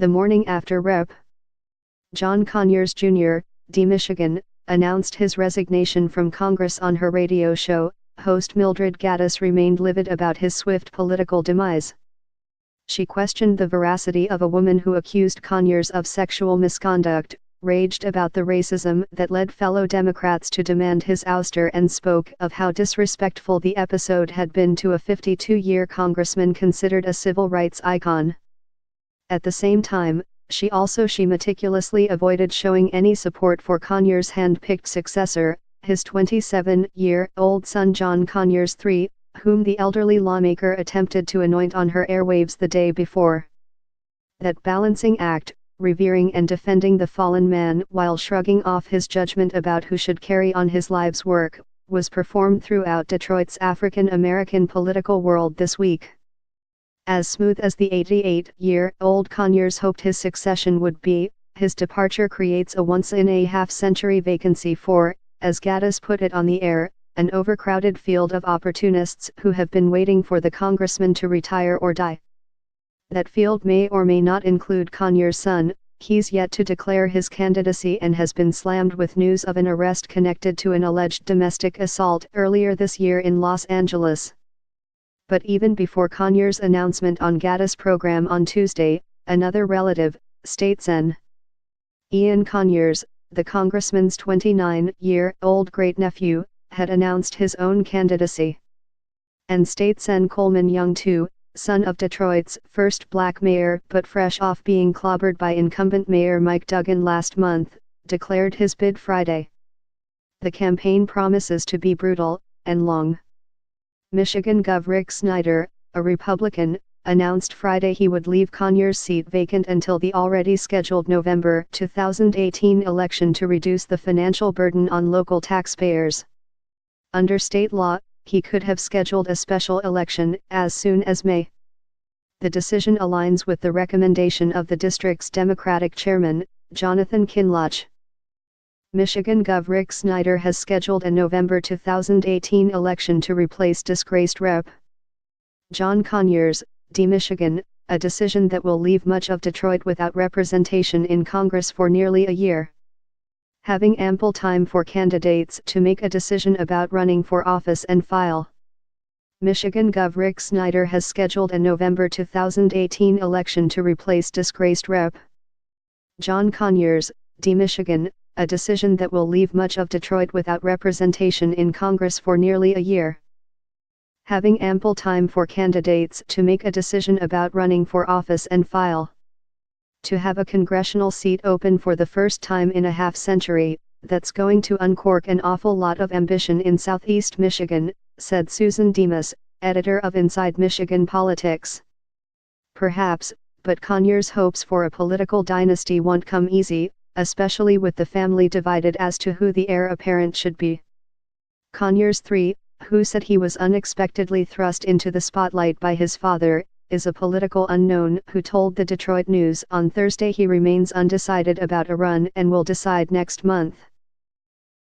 The morning after Rep. John Conyers Jr., D. Michigan, announced his resignation from Congress on her radio show, host Mildred Gaddis remained livid about his swift political demise. She questioned the veracity of a woman who accused Conyers of sexual misconduct, raged about the racism that led fellow Democrats to demand his ouster, and spoke of how disrespectful the episode had been to a 52-year congressman considered a civil rights icon. At the same time, she meticulously avoided showing any support for Conyers' hand-picked successor, his 27-year-old son John Conyers III, whom the elderly lawmaker attempted to anoint on her airwaves the day before. That balancing act, revering and defending the fallen man while shrugging off his judgment about who should carry on his life's work, was performed throughout Detroit's African-American political world this week. As smooth as the 88-year-old Conyers hoped his succession would be, his departure creates a once-in-a-half-century vacancy for, as Gaddis put it on the air, an overcrowded field of opportunists who have been waiting for the congressman to retire or die. That field may or may not include Conyers' son. He's yet to declare his candidacy and has been slammed with news of an arrest connected to an alleged domestic assault earlier this year in Los Angeles. But even before Conyers' announcement on Gaddis' program on Tuesday, another relative, State Sen. Ian Conyers, the congressman's 29-year-old great-nephew, had announced his own candidacy. And State Sen Coleman Young too, son of Detroit's first black mayor but fresh off being clobbered by incumbent Mayor Mike Duggan last month, declared his bid Friday. The campaign promises to be brutal and long. Michigan Gov. Rick Snyder, a Republican, announced Friday he would leave Conyers' seat vacant until the already scheduled November 2018 election to reduce the financial burden on local taxpayers. Under state law, he could have scheduled a special election as soon as May. The decision aligns with the recommendation of the district's Democratic chairman, Jonathan Kinloch. Michigan Gov. Rick Snyder has scheduled a November 2018 election to replace disgraced Rep. John Conyers, D. Michigan, a decision that will leave much of Detroit without representation in Congress for nearly a year. Having ample time for candidates to make a decision about running for office and file. Michigan Gov. Rick Snyder has scheduled a November 2018 election to replace disgraced Rep. John Conyers, D. Michigan, a decision that will leave much of Detroit without representation in Congress for nearly a year. Having ample time for candidates to make a decision about running for office and file. To have a congressional seat open for the first time in a half-century, that's going to uncork an awful lot of ambition in Southeast Michigan, said Susan Demas, editor of Inside Michigan Politics. Perhaps, but Conyers' hopes for a political dynasty won't come easy, especially with the family divided as to who the heir apparent should be. Conyers III, who said he was unexpectedly thrust into the spotlight by his father, is a political unknown who told the Detroit News on Thursday he remains undecided about a run and will decide next month.